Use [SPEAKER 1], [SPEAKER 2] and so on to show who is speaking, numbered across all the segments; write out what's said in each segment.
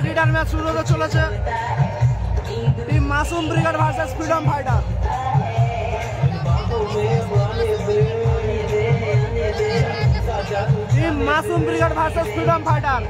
[SPEAKER 1] লাঠিটার match শুরু হতে চলেছে। Team Masum brigade versus freedom fighter. Team Masum brigade versus freedom fighter.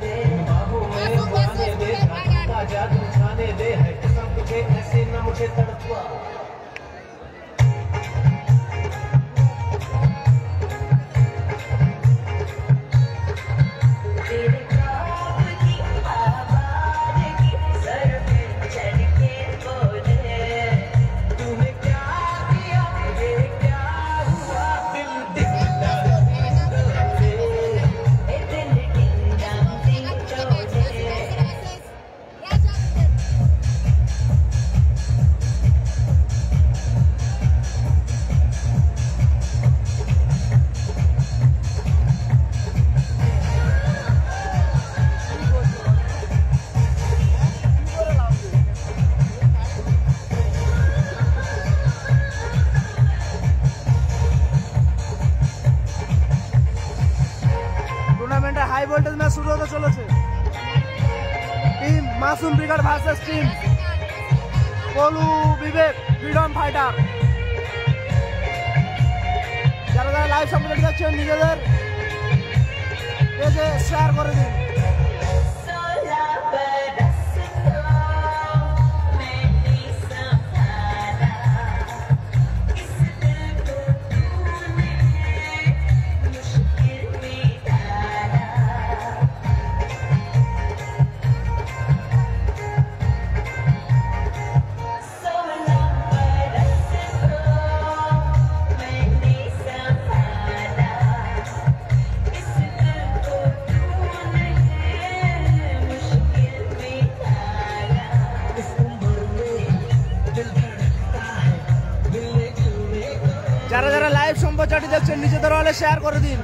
[SPEAKER 1] টুর্নামেন্টের হাই ভোল্টেজ ম্যাচ শুরু হতে চলেছে। Team Masum brigade versus team পলু বিবেক ফ্রিডম ফাইটার। যারা যারা লাইভ সম্প্রচার দেখছেন নিজেদের পেজে শেয়ার করে দিন। যারা যারা লাইভ সম্প্রচারটি দেখছেন নিজেদের হলে শেয়ার করে দিন।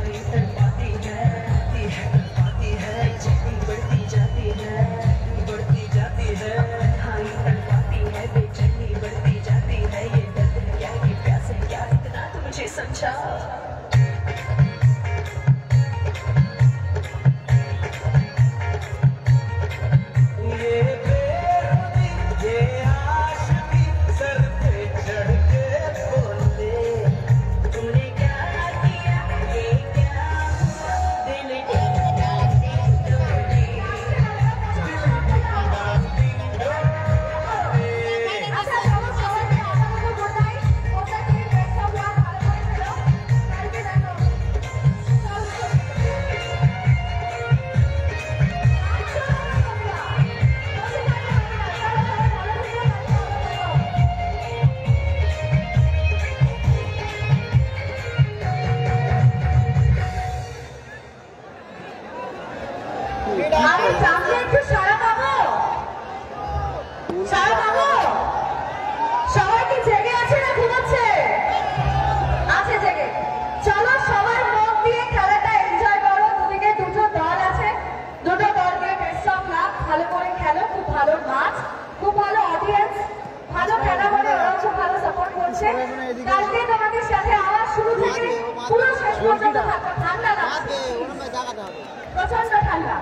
[SPEAKER 1] প্রচন্ড ঠান্ডা।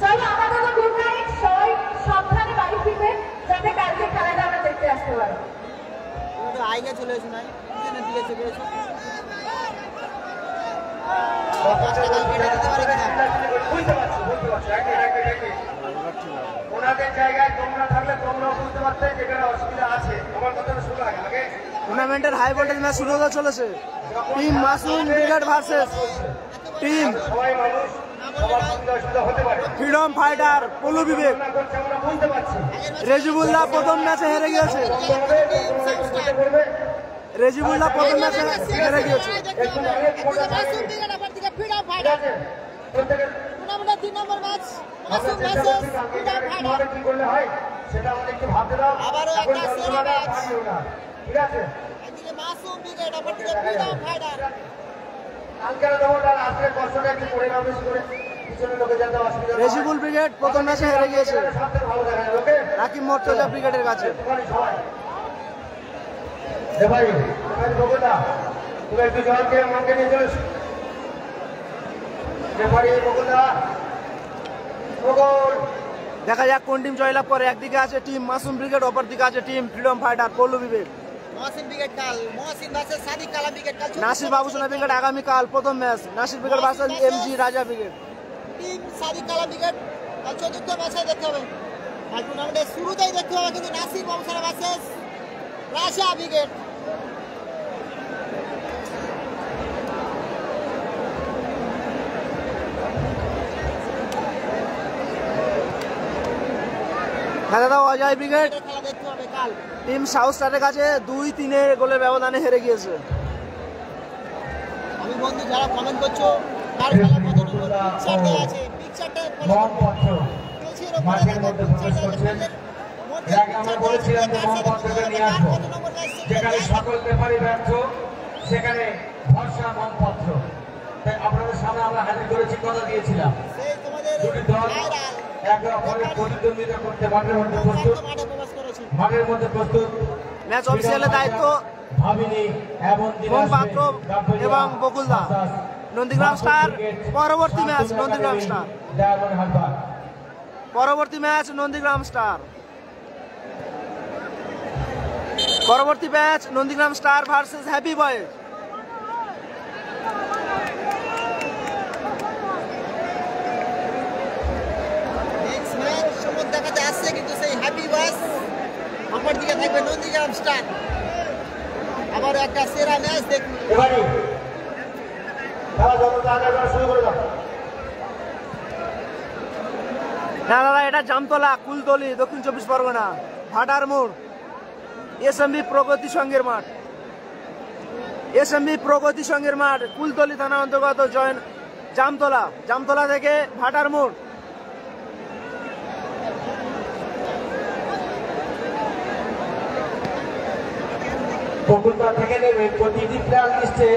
[SPEAKER 1] চলো আমাদের গুড নাইট, সবাই সাবধানে বাড়ি ফিরবে যাতে কালকে খেলাটা আমরা দেখতে আসতে পারি।
[SPEAKER 2] আইগা চলে এসো নাই দিকে চলে এসো।
[SPEAKER 1] টুর্নামেন্টের হাই ভোল্টেজ ম্যাচ শুরু হতে চলেছে। Team Masum brigade versus team freedom fighter পলু বিবেক। রেজিবুল্লাহ প্রথম ম্যাচে হেরে গিয়েছে। রেজিবুল্লাহ প্রথম ম্যাচে হেরে গিয়েছে। রেজিবুল ব্রিগেড প্রথম ম্যাচে হেরে গিয়েছে রাকিব মোর্তজা ব্রিগেডের কাছে। দেখা যাক কোন টিম জয়লাভ করে। একদিকে আছে টিম মাসুম ব্রিগেড, অপর দিকে আছে টিম ফ্রিডম ফাইটার পলু বিবেক।
[SPEAKER 2] মহসিন ব্রিগেড কাল, মহসিন ভার্সেস সাদিক কালাম ব্রিগেড কাল।
[SPEAKER 1] নাসির বাবুসোনা ব্রিগেড আগামীকাল প্রথম match, Nasir brigade versus MG রাজা ব্রিগেড।
[SPEAKER 2] টিম সাদিক কালাম ব্রিগেড কাল চতুর্থ ম্যাচে দেখতে হবে। আর টুর্নামেন্টের শুরুতেই দেখতে হবে কিন্তু নাসির বাবুসোনা ভার্সেস রাজা ব্রিগেড।
[SPEAKER 1] হ্যাঁ দাদা, অজয় ব্রিগেড
[SPEAKER 2] খেলা দেখতে হবে কাল।
[SPEAKER 1] টিম সাউথ স্টারের কাছে 2-3 গোলের ব্যবধানে হেরে গিয়েছে।
[SPEAKER 2] আমি বন্ধু যারা কমেন্ট করছো কার খেলা কত নম্বর পিকচার দেওয়া আছে, পিকচারটা
[SPEAKER 3] মাঠের মধ্যে প্রবেশ করছেন। আমরা বলেছিলাম যে মোহাম্মদকে নিয়ে আসবো, যেখানে সকল ব্যাপারই ব্যর্থ সেখানে ভরসা মোহাম্মদ। তাই আপনাদের সামনে আমরা হাজির করেছি, কথা দিয়েছিলাম
[SPEAKER 2] সেই তোমাদের
[SPEAKER 3] দুটি দল একে অপরের প্রতিদ্বন্দ্বিতা করতে মাঠের মধ্যে প্রস্তুত।
[SPEAKER 2] মাঠে প্রবেশ করেছে।
[SPEAKER 3] মাঠের মধ্যে প্রস্তুত।
[SPEAKER 1] ম্যাচ অফিসিয়ালের দায়িত্ব
[SPEAKER 3] ভাবিনি এমন দিন
[SPEAKER 1] ওম
[SPEAKER 3] আসবে।
[SPEAKER 1] পাত্র এবং বকুলদা। নন্দীগ্রাম স্টার পরবর্তী match Nandigram star,
[SPEAKER 3] diamond Harbour.
[SPEAKER 1] পরবর্তী ম্যাচ নন্দীগ্রাম স্টার, পরবর্তী match Nandigram star versus happy boys.
[SPEAKER 2] Next match সময় দেখাতে আসছে কিন্তু সেই হ্যাপি বাস অপর দিকে থাকবে নন্দীগ্রাম স্টার। আবার একটা সেরা ম্যাচ দেখুন।
[SPEAKER 3] এবারে খেলা যত তাড়াতাড়ি শুরু করে দাও।
[SPEAKER 1] হ্যাঁ দাদা, এটা জামতলা, কুলতলি, দক্ষিণ 24 পরগনা, ভাটার মোড়, এসএমবি প্রগতি সংঘের মাঠ। এসএমবি প্রগতি সংঘের মাঠ, কুলতলি থানা অন্তর্গত জামতলা, জামতলা থেকে ভাটার মোড়।
[SPEAKER 3] বকুলতা থেকে নেবে প্রতিটি প্লেয়ার লিস্টে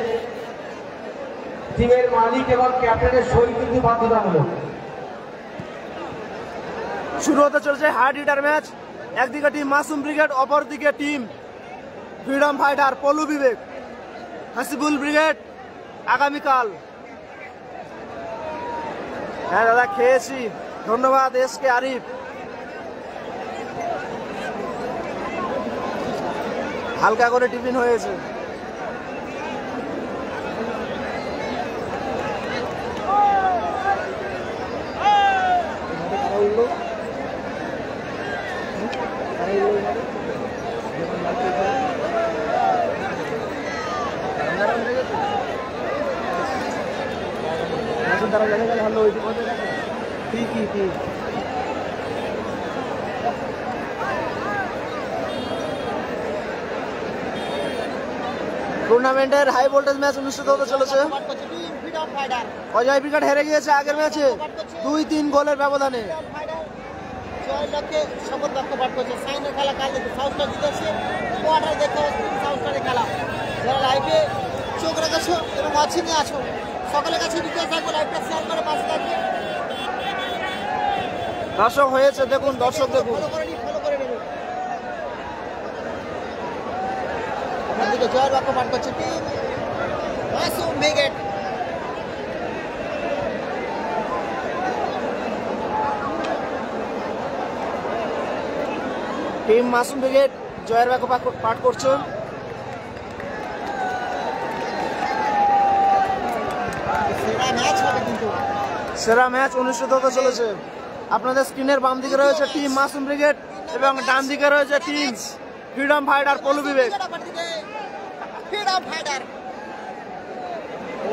[SPEAKER 3] টিমের মালিক এবং ক্যাপ্টেনের সই কিন্তু বাধ্যতামূলক।
[SPEAKER 1] শুরু হতে চলেছে হার্ড হিটার ম্যাচ। একদিকে টিম মাসুম ব্রিগেড, অপর দিকে টিম ফ্রিডম ফাইটার পলু বিবেক। হাসিবুল ব্রিগেড আগামীকাল। হ্যাঁ দাদা, খেয়েছি, ধন্যবাদ এসকে আরিফ। হালকা করে টিফিন হয়েছে। টুর্নামেন্টের হাই ভোল্টেজ ম্যাচ অনুষ্ঠিত হতে চলেছে। অজয় ব্রিগেড হেরে গিয়েছে আগের ম্যাচে 2-3 গোলের ব্যবধানে।
[SPEAKER 2] জয় লক্ষ্যে শপথ বাক্য পাঠ করছে। সাইনের খেলা কাল দেখে সাউথটা জিতেছে। কোয়ার্টার দেখতে সাউথটারে খেলা। যারা লাইভে চোখ রেখেছো এবং অচিনে আছো সকলের কাছে রিকোয়েস্ট থাকবে লাইভটা শেয়ার করে পাশে থাকবে।
[SPEAKER 1] দর্শক হয়েছে দেখুন, দর্শক দেখুন।
[SPEAKER 2] ফলো করে নেবে। আমার দিকে জয়ের বাক্য পাঠ করছে team Masum brigade.
[SPEAKER 1] Team Masum brigade জয়ের বাক্য পাঠ করছে।
[SPEAKER 2] সেরা ম্যাচ হবে কিন্তু।
[SPEAKER 1] সেরা ম্যাচ অনুষ্ঠিত হতে চলেছে। আপনাদের স্ক্রিনের বাম দিকে রয়েছে টিম মাসুম ব্রিগেড এবং ডান দিকে রয়েছে টিম ফ্রিডম ফাইটার পলু বিবেক।
[SPEAKER 2] Freedom fighter.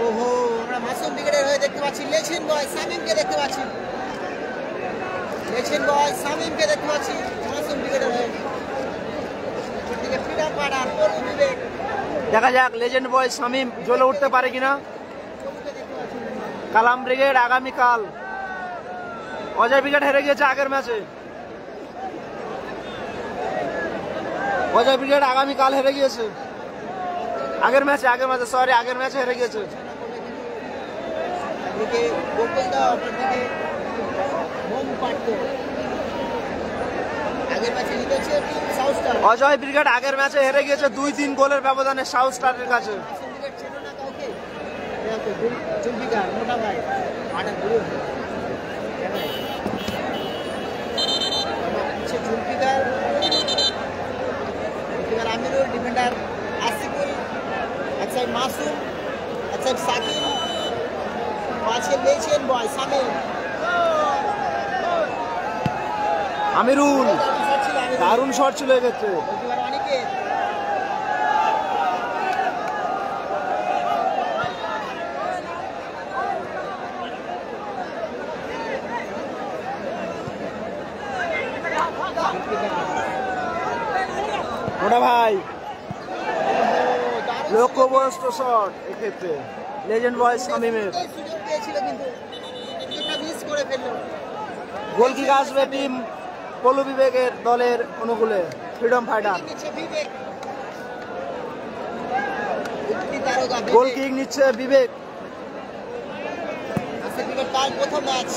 [SPEAKER 2] ওহো, আমরা মাসুম ব্রিগেডের হয়ে দেখতে পাচ্ছি লেছেন বয় সামিমকে দেখতে পাচ্ছি। লেছেন বয় সামিমকে দেখতে পাচ্ছি মাসুম ব্রিগেডের হয়ে। এদিকে ফ্রিডম ফাইটার পলু বিবেক।
[SPEAKER 1] দেখা যাক লেজেন্ড বয় শামীম জ্বলে উঠতে পারে কিনা। কালাম ব্রিগেড আগামীকাল। অজয় ব্রিগেড হেরে গিয়েছে আগের ম্যাচে। অজয় ব্রিগেড আগামীকাল হেরে গিয়েছে আগের ম্যাচে হেরে গিয়েছে।
[SPEAKER 2] এদিকে গোকুলদা, অপরদিকে মোম পাট্ট। আগের ম্যাচে জিতেছে team south star.
[SPEAKER 1] Ajay brigade আগের ম্যাচে হেরে গিয়েছে 2-3 গোলের ব্যবধানে সাউথ স্টারের কাছে।
[SPEAKER 2] মাসুম ব্রিগেড চেনো না কাউকে? দেখো জুলফিকার মোটা ভাই আটা গুরু। আমাদের সাকিব মাঝে লেজেন্ড বয় সামিল
[SPEAKER 1] আমিরুল দারুণ শট ছিল এক্ষেত্রে।
[SPEAKER 2] অনেকে
[SPEAKER 1] মোটা ভাই লক্ষ্যভ্রষ্ট শট এক্ষেত্রে লেজেন্ড বয় শামিমের।
[SPEAKER 2] সুযোগ পেয়েছিল কিন্তু এটা মিস করে ফেললো।
[SPEAKER 1] গোল কিক আসবে টিম পলু বিবেকের দলের অনুকূলে ফ্রিডম ফাইটার। গোল কিক নিচ্ছে বিবেক।
[SPEAKER 2] কাল প্রথম ম্যাচ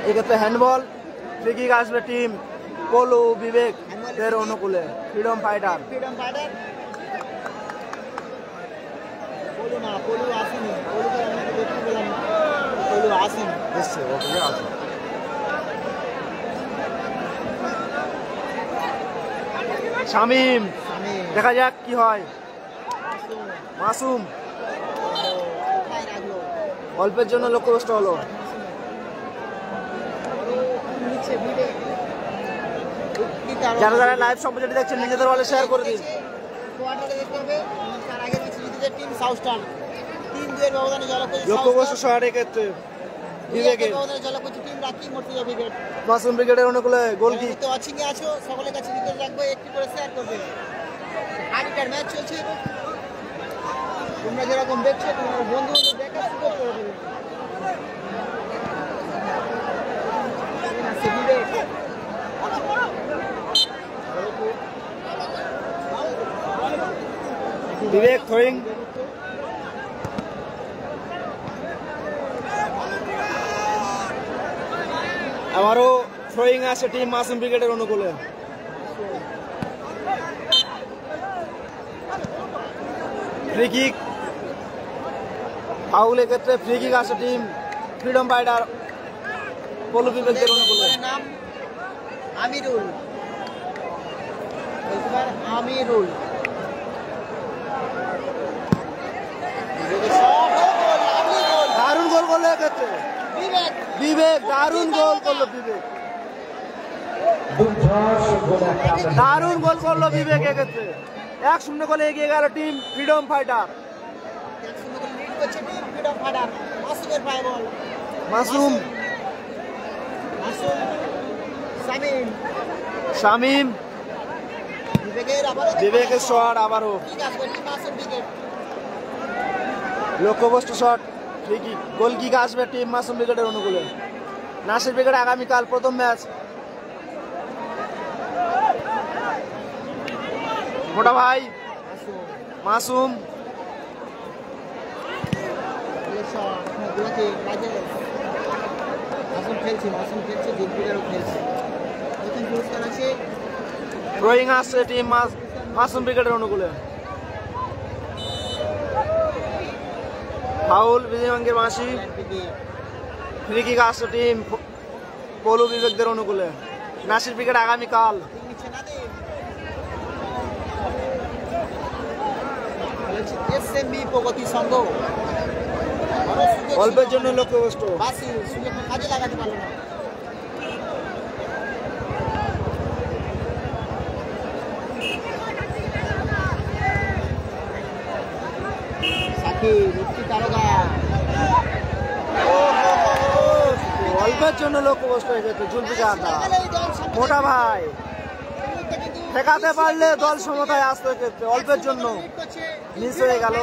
[SPEAKER 1] এক্ষেত্রে হ্যান্ডবল। ফ্রি কিক আসবে টিম পলু বিবেক এর অনুকূলে ফ্রিডম ফাইটার।
[SPEAKER 2] ফ্রিডম ফাইটার পলু না, পলু আসেনি, পলুকে আমি দেখতে পেলাম, পলু আসেনি।
[SPEAKER 1] এসছে ওকে আছে। শামিম দেখা যাক কি হয়। মাসুম অল্পের জন্য লক্ষ্যভ্রষ্ট হলো। যারা যারা লাইভ সম্প্রচারিত দেখছেন নিজেদের বলে শেয়ার করে দিন। লক্ষ্যভ্রষ্ট শট এক্ষেত্রে বিবেকের। মাসুম ব্রিগেডের অনুকূলে গোল কিক।
[SPEAKER 2] আছো সকলের কাছে নিতে রাখবো, একটু করে শেয়ার করবে। হাড়িটার ম্যাচ চলছে, তোমরা যেরকম দেখছো তোমার বন্ধু দেখার সুযোগ করে দেবে।
[SPEAKER 1] বিবেক থ্রোয়িং। আবারও থ্রোয়িং আছে টিম মাসুম ব্রিগেডের অনুকূলে। ফ্রি কিক ফাউলের ক্ষেত্রে ফ্রি কিক আছে টিম ফ্রিডম ফাইটার পলু বিবেকের অনুকূলে।
[SPEAKER 2] নাম আমিরুল, আমিরুল
[SPEAKER 1] দারুণ গোল করলো এক্ষেত্রে বিবেক। দারুণ গোল করলো বিবেক। দারুণ গোল করলো বিবেক এক্ষেত্রে। 1-0 গোলে এগিয়ে গেল team freedom fighter. Masum Shamim বিবেকের শট আবারও লক্ষ্যভ্রষ্ট shot. Free kick goal kick আসবে টিম মাসুম ব্রিগেডের অনুকূলে। নাসির ব্রিগেড আগামীকাল প্রথম ম্যাচ। মোটা ভাই মাসুম থ্রোয়িং আসছে টিম মাসুম ব্রিগেডের অনুকূলে। ফাউল বিজয়ঙ্গের বাঁশি। ফ্রি কিক আসছে টিম পলু বিবেকদের অনুকূলে। নাসির ব্রিগেড আগামীকাল।
[SPEAKER 2] প্রগতি সংঘ
[SPEAKER 1] অল্পের জন্য লক্ষ্যভ্রষ্ট।
[SPEAKER 2] কাজে লাগাতে পারলো না।
[SPEAKER 1] অল্পের জন্য লক্ষ্যভ্রষ্ট হয়ে গেছে জুলফিকার। মোটা ভাই ঠেকাতে পারলে দল সমতায় আসতে ক্ষেত্রে অল্পের জন্য মিস হয়ে গেল।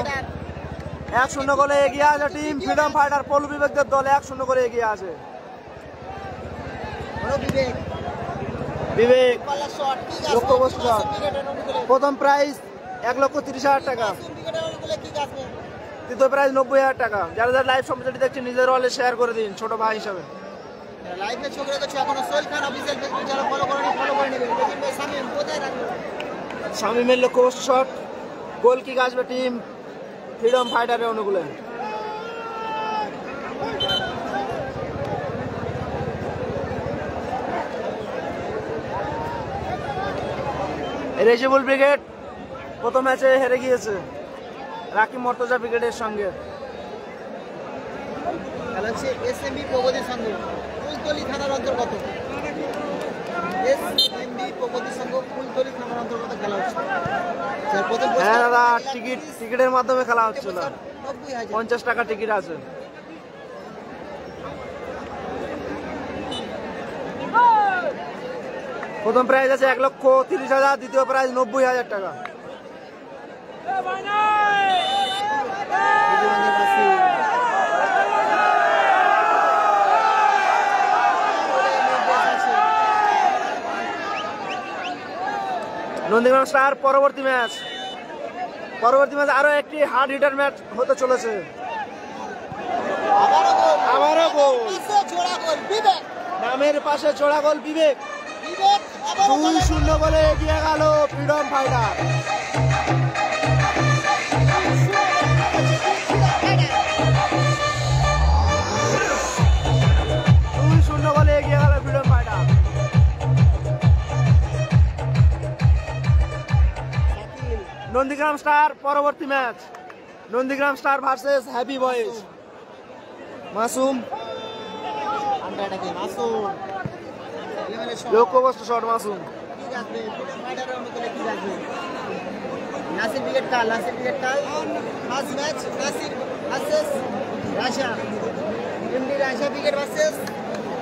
[SPEAKER 1] 1-0 গোলে এগিয়ে আছে টিম ফ্রিডম ফাইটার পলু বিবেকদের দল। 1-0 করে এগিয়ে আছে বিবেক। লক্ষ্যভ্রষ্ট শট। প্রথম প্রাইজ 1,30,000 টাকা, দ্বিতীয় প্রাইজ 90,000 টাকা। যারা যারা লাইভ সম্প্রচারিত দেখছেন নিজের হলে শেয়ার করে দিন ছোট ভাই হিসাবে। শামিমের লক্ষ্যভ্রষ্ট শট। গোল কিক আসবে টিম ফ্রিডম ফাইটারের অনুকূলে। রেজিবুল ব্রিগেড প্রথম ম্যাচে হেরে গিয়েছে রাকিব মর্তজা ব্রিগেডের সঙ্গে।
[SPEAKER 2] খেলা হচ্ছে এসএমবি প্রগতি সংঘ ফুলতলি থানার অন্তর্গত। এসএমবি প্রগতি সংঘ ফুলতলি থানার অন্তর্গত খেলা হচ্ছে।
[SPEAKER 1] হ্যাঁ দাদা, টিকিটের মাধ্যমে খেলা হচ্ছিল।
[SPEAKER 2] 90,000
[SPEAKER 1] 50 টাকা টিকিট আছে। প্রথম প্রাইজ আছে 1,30,000, দ্বিতীয় প্রাইজ 90,000 টাকা। নন্দীগ্রাম স্টার পরবর্তী ম্যাচ আরো একটি হার্ড হিটার ম্যাচ হতে চলেছে। আবারও গোল, নামের পাশে জোড়া গোল বিবেক। 2-0 বলে এগিয়ে গেল ফ্রিডম ফাইটার। 2-0 বলে এগিয়ে গেল ফ্রিডম ফাইটার। নন্দীগ্রাম স্টার পরবর্তী match, Nandigram star versus happy boys. Masum লক্ষ্যবস্তু শট মাসুম।
[SPEAKER 2] নাসির ব্রিগেড কাল ফার্স্ট ম্যাচ নাসির ভার্সেস রাশা। এমডি রাশা ব্রিগেড ভার্সেস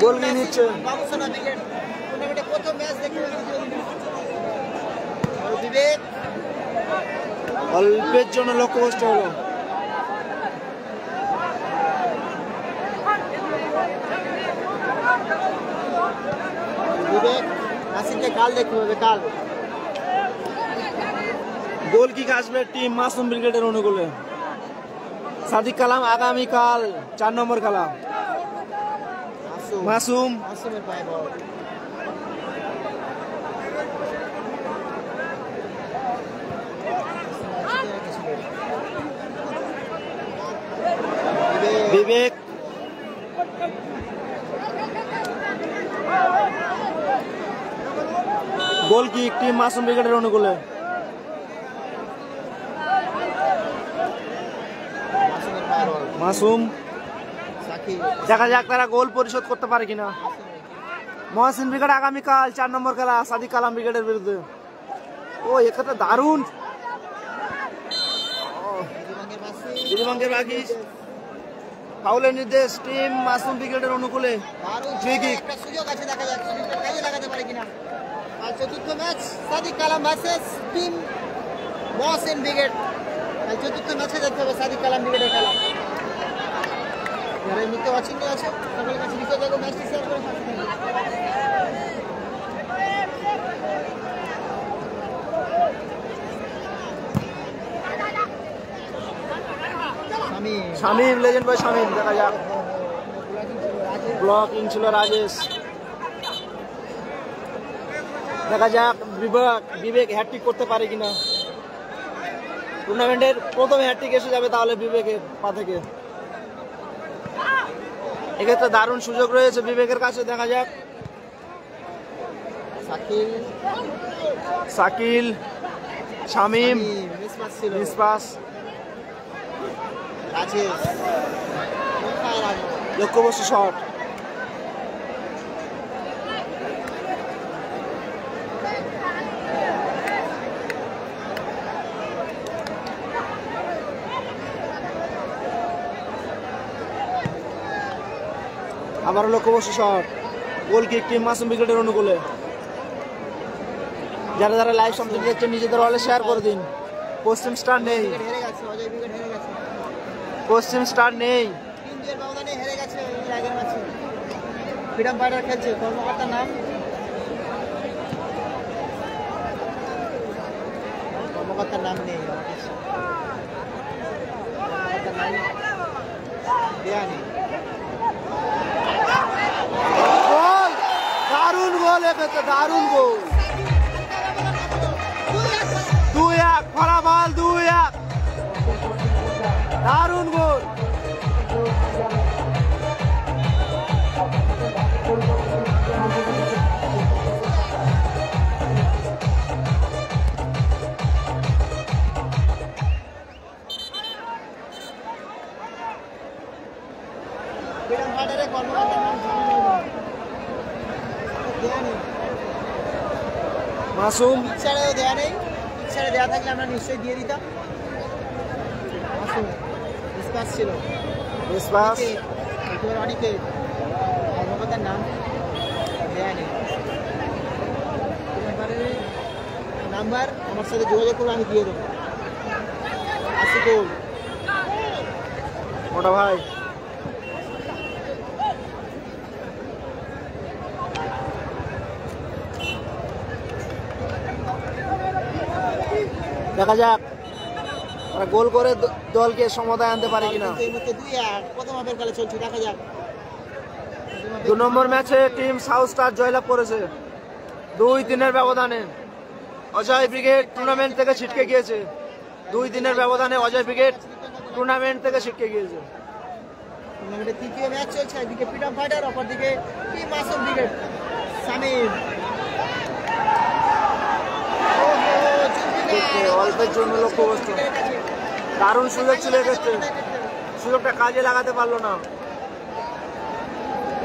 [SPEAKER 1] গোল নিয়ে নিচ্ছে
[SPEAKER 2] বাবুসোনা ব্রিগেড। টুর্নামেন্টে প্রথম ম্যাচ দেখতে বিবেক
[SPEAKER 1] অল্পের জন্য লক্ষ্যবস্তু হলো।
[SPEAKER 2] বিবেক নাসিরকে কাল দেখতে হবে। কাল
[SPEAKER 1] গোল কিক আসবে টিম মাসুম ব্রিগেডের অনুকূলে। সাদিক কালাম আগামীকাল 4 নম্বর খেলা।
[SPEAKER 2] মাসুমের পায়ে বল।
[SPEAKER 1] বিবেক গোল কিক টিম মাসুম ব্রিগেডের অনুকূলে। মাসুম দেখা যাক তারা গোল পরিশোধ করতে পারে কিনা। মহসিন ব্রিগেড আগামীকাল 4 নম্বর খেলা সাদিক কালাম ব্রিগেডের বিরুদ্ধে। ও এক্ষেত্রে দারুণ দিদিমাঙ্গের বাগিস ফাউলের নির্দেশ টিম মাসুম ব্রিগেডের অনুকূলে।
[SPEAKER 2] একটা সুযোগ আছে, দেখা যাক কাজে লাগাতে পারে কিনা। আর চতুর্থ ম্যাচ সাদিক কালাম ভার্সেস টিম মহসিন ব্রিগেড। চতুর্থ ম্যাচে দেখতে হবে সাদিক কালাম ব্রিগেডের খেলা। যারা নিতে অচিন্ত আছে সকলের কাছে নিতে যাবো, ম্যাচটি শেয়ার করে
[SPEAKER 1] শামীম লেজেন্ড বয় শামীম। দেখা যাক ব্লকিং ছিল রাজেশ। দেখা যাক বিবেক হ্যাটট্রিক করতে পারে কিনা। টুর্নামেন্টের প্রথম হ্যাটট্রিক এসে যাবে তাহলে বিবেকের পা থেকে। এক্ষেত্রে দারুণ সুযোগ রয়েছে বিবেকের কাছে। দেখা যাক শাকিল শামীম মিসপাস লক্ষ্যবস্তু শট। আবারও লক্ষ্যবস্তু শট। গোল কিক টিম মাসুম ব্রিগেডের অনুকূলে। যারা যারা লাইভ সম্প্রচার দেখছেন নিজেদের হলে শেয়ার করে দিন। পশ্চিম স্টার নেই, পশ্চিম স্টার নেই।
[SPEAKER 2] ফ্রিডম ফাইটার খেলছে। কর্মকর্তার নাম নেই, দেয়া নেই।
[SPEAKER 1] দারুণ গোল, এক্ষেত্রে দারুণ গোল। 2-1 ফলাফল 2-1। দারুণ গোল।
[SPEAKER 2] ফ্রিডম ফাইটারের কর্মকর্তার নাম দেয়া নেই,
[SPEAKER 1] মাসুম
[SPEAKER 2] পিকচারেও দেয়া নেই। পিকচারে দেওয়া থাকলে আমরা নিশ্চয়ই দিয়ে দিতাম। মাসুম ডিসকাস ছিল
[SPEAKER 1] বিশ্বাস
[SPEAKER 2] অনেকে কর্মকর্তার নাম দেয়া নেই। নাম্বার আমার সাথে যোগাযোগ করে আমি দিয়ে দেবো। আসিকুল
[SPEAKER 1] মোটা ভাই দেখা যাক ওরা গোল করে দলকে সমতায় আনতে পারে কিনা।
[SPEAKER 2] কিন্তু এই মুহূর্তে 2-1 প্রথম হাফের খেলা চলছে, দেখা যাক।
[SPEAKER 1] 2 নম্বর ম্যাচে টিম সাউথ স্টার জয়লাভ করেছে 2-3 ব্যবধানে। অজয় ব্রিগেড টুর্নামেন্ট থেকে ছিটকে গিয়েছে। 2-3 ব্যবধানে অজয় ব্রিগেড টুর্নামেন্ট থেকে ছিটকে গিয়েছে।
[SPEAKER 2] টুর্নামেন্টের তৃতীয় ম্যাচ চলছে, একদিকে ফ্রিডম ফাইটার, অপরদিকে টিম মাসুম ব্রিগেড। সামিম
[SPEAKER 1] অল্পের জন্য লক্ষ্যবস্তু, দারুণ সুযোগ ছিল এক্ষেত্রে, সুযোগটা কাজে লাগাতে পারলো না।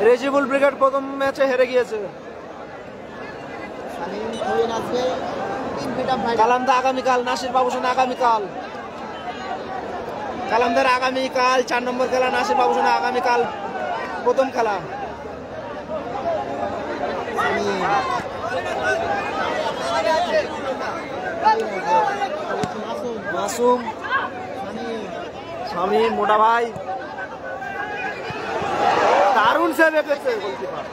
[SPEAKER 1] রেজিবুল ব্রিগেড প্রথম ম্যাচে হেরে গিয়েছে।
[SPEAKER 2] সামিম হয়ে আসবে টিম ফ্রিডম ফাইটার।
[SPEAKER 1] কালামদা আগামীকাল, নাসির বাবুসোনা আগামীকাল, কালামদার আগামীকাল 4 নম্বর খেলা, নাসির বাবুসোনা আগামীকাল প্রথম খেলা। মাসুম শামীম মোটা ভাই দারুণ সেভ এসেছে গোলকিপার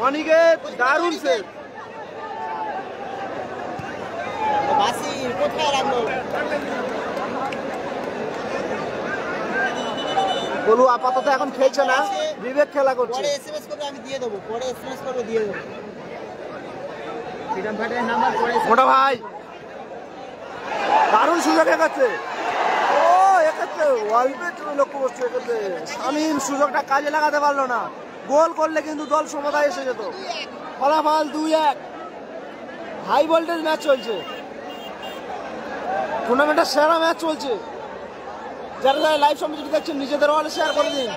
[SPEAKER 1] অনিকে, দারুণ সেভ।
[SPEAKER 2] বাসি কোথায় রাখলো?
[SPEAKER 1] বলু আপাতত এখন খেলছে না, বিবেক খেলা করছে।
[SPEAKER 2] পরে এসএমএস করবে, আমি দিয়ে দেবো। পরে এসএমএস করবে, দিয়ে দেবো। ফ্রিডম ফাইটারের নাম্বার পরে
[SPEAKER 1] মোটা ভাই দারুণ সুযোগ একাচ্ছে, ও একাচ্ছে অল্পের জন্য লক্ষ্যবস্তু একাচ্ছে। শামীম সুযোগটা কাজে লাগাতে পারলো না, গোল করলে কিন্তু দল সমতায় এসে যেত। ফলাফল 2-1। হাই ভোল্টেজ ম্যাচ চলছে, টুর্নামেন্টের সেরা ম্যাচ চলছে। যারা যারা লাইভ সম্প্রচারিত দেখছেন নিজেদের ওয়ালে শেয়ার করে দিন।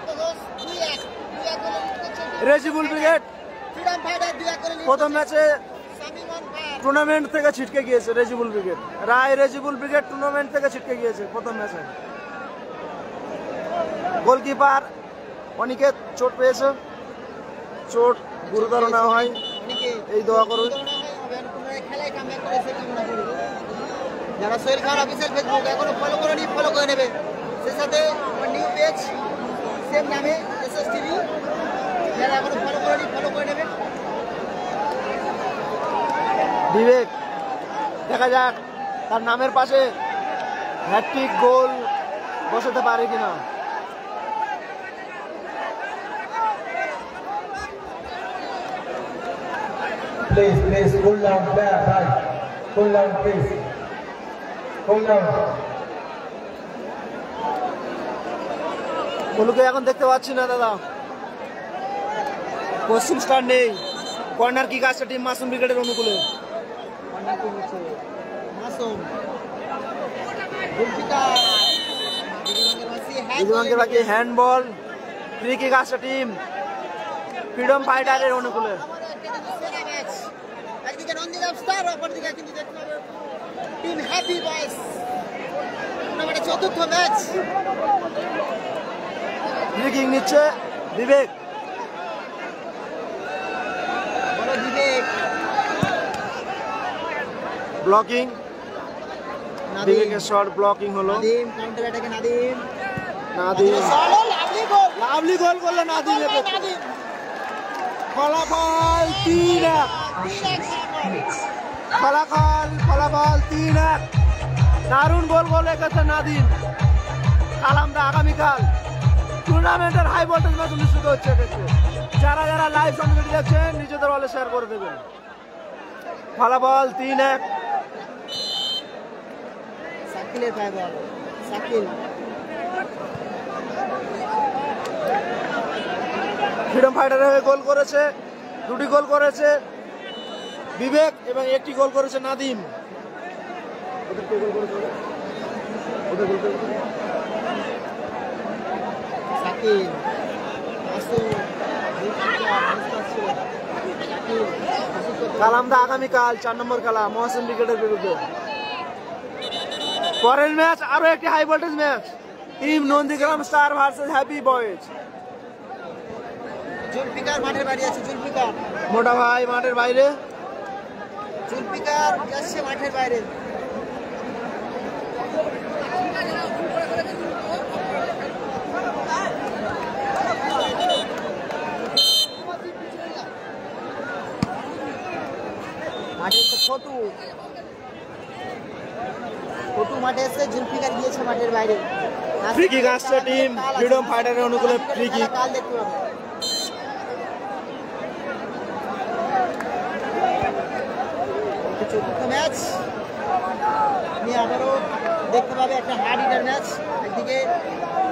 [SPEAKER 1] রেজিবুল ব্রিগেড
[SPEAKER 2] ফ্রিডম ফাইটার 2-1 করে
[SPEAKER 1] প্রথম ম্যাচে
[SPEAKER 2] সামিম অন ফায়ার।
[SPEAKER 1] টুর্নামেন্ট থেকে ছিটকে গিয়েছে রেজিবুল ব্রিগেড। রায় রেজিবুল ব্রিগেড টুর্নামেন্ট থেকে ছিটকে গিয়েছে প্রথম ম্যাচে। গোলকিপার অনিকেত চোট পেয়েছে, চোট গুরুতর না হয় এই দোয়া করুন।
[SPEAKER 2] খেলায় কামব্যাক করেছে কামনা করি। যারা সোহেল খান অফিসিয়াল ফেসবুক এখনো ফলো করেনি, ফলো করে নেবে। সে সাথে আমার নিউ পেজ সেম নামে এসএস টিভি, যারা এখনো ফলো করেনি ফলো করে নেবে।
[SPEAKER 1] বিবেক দেখা যাক তার নামের পাশে হ্যাটট্রিক গোল বসাতে পারে কিনা।
[SPEAKER 3] Please, cool down, player, right? Cool down, please. Cool down.
[SPEAKER 1] বলুকে এখন দেখতে পাচ্ছি না দাদা, পশ্চিম স্টার নেই। কর্নার কিক আসছে টিম মাসুম ব্রিগেডের অনুকূলে।
[SPEAKER 2] মাসুম গোলকিপার
[SPEAKER 1] বিজয়ঙ্গের বাকি হ্যান্ডবল, ফ্রি কিক আসছে টিম ফ্রিডম ফাইটারের অনুকূলে।
[SPEAKER 2] একদিকে নন্দিগাম স্টার, অপরদিকে কিন্তু দেখতে হবে টিম হ্যাপি বয়েস। টুর্নামেন্টের চতুর্থ ম্যাচ।
[SPEAKER 1] ফ্রি কিক নিচ্ছে বিবেক,
[SPEAKER 2] বড় বিবেক
[SPEAKER 1] ব্লকিং,
[SPEAKER 2] নাদিম,
[SPEAKER 1] বিবেকের শট ব্লকিং হলো।
[SPEAKER 2] নাদিম কাউন্টার অ্যাটাকে Nadim,
[SPEAKER 1] Nadim
[SPEAKER 2] lovely goal,
[SPEAKER 1] lovely goal করলো নাদিম।
[SPEAKER 2] নাদিম
[SPEAKER 1] ফলাফল 3-1, ফলাফল 3-1। দারুণ গোল গোল রেখেছে নাদিম। কালামদা আগামীকাল টুর্নামেন্টের হাই ভোল্টেজ ম্যাচ অনুষ্ঠিত হচ্ছে এক্ষেত্রে। যারা যারা লাইভ সম্প্রচারিত দেখছেন নিজেদের ওয়ালে শেয়ার করে দেবেন। ফলাফল 3-1।
[SPEAKER 2] সাকিলের পায় বল, সাকিল
[SPEAKER 1] ফ্রিডম ফাইটারের হয়ে গোল করেছে, 2টি গোল করেছে বিবেক এবং 1টি গোল করেছে নাদিম।
[SPEAKER 2] সাকিল
[SPEAKER 1] কালামদা আগামীকাল 4 নম্বর খেলা মহসিন ব্রিগেডের বিরুদ্ধে। পরের ম্যাচ আরো একটি high voltage match, team Nandigram star versus happy boys.
[SPEAKER 2] Zulfikar মাঠের বাইরে আছে, জুলফিকার
[SPEAKER 1] মোটা ভাই মাঠের বাইরে,
[SPEAKER 2] জুলফিকার যাচ্ছে মাঠের বাইরে। মাঠে ছোটু মাঠে এসে জুলফিকার গিয়েছে মাঠের বাইরে।
[SPEAKER 1] ফ্রি কিক আসছে টিম ফ্রিডম ফাইটারের অনুকূলে, ফ্রি কিক।
[SPEAKER 2] কাল দেখতে পাবে। চতুর্থ ম্যাচ নিয়ে আবারও দেখতে পাবে একটা হার্ড হিটার ম্যাচ। একদিকে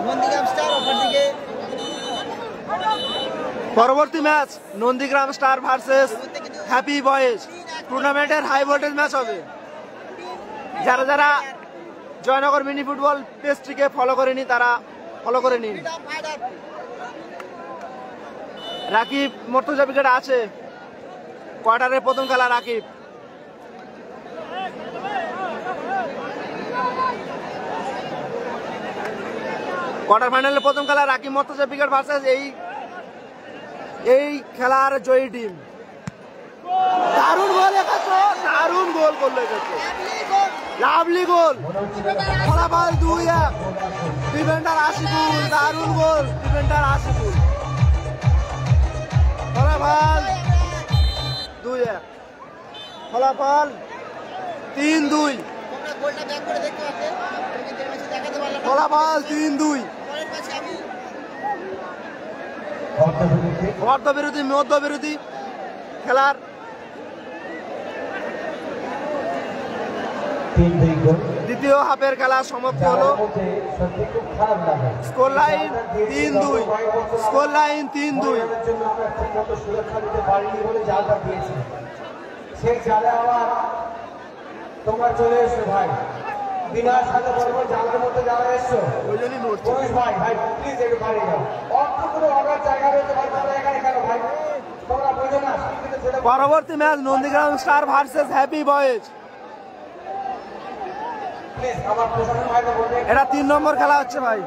[SPEAKER 2] নন্দীগ্রাম স্টার, অপরদিকে
[SPEAKER 1] পরবর্তী match Nandigram star versus happy boys. টুর্নামেন্টের হাই ভোল্টেজ ম্যাচ হবে। যারা যারা জয়নগর মিনি ফুটবল পেজটিকে ফলো করেনি তারা ফলো করে নিন। রাকিব মর্তুজা উইকেট আছে, কোয়ার্টারের প্রথম খেলা রাকিব। কোয়ার্টার ফাইনালের প্রথম খেলা রাকিব মর্তুজা উইকেট ভার্সেস এই খেলার জয়ী টিম। দারুণ গোল, দারুণ গোল করলো, লাভলি গোল, ফলাফল 2-1। ডিফেন্ডার আশিকুল, দারুণ গোল ডিফেন্ডার আশিকুল, ফলাফল 2-1, ফলাফল 3-2, ফলাফল 3-2। অর্ধবিরতি মধ্যবিরতি খেলার দ্বিতীয় হাফের খেলা সমাপ্তি হলো। Score line 3-2, score line 3-2।
[SPEAKER 3] সেই জালে আবার তোমরা চলে এসো ভাই, বিনার সাথে বলবো জালের মধ্যে যারা এসছো ভাই ভাই প্লিজ একটু বাড়ি যাও। অর্থ কোনো অর্ডার জায়গা রয়েছে ভাই, তোমরা এখানে কেন ভাই, তোমরা বোঝো না।
[SPEAKER 1] পরবর্তী match Nandigram star versus happy boys. এটা 3 নম্বর খেলা হচ্ছে ভাই।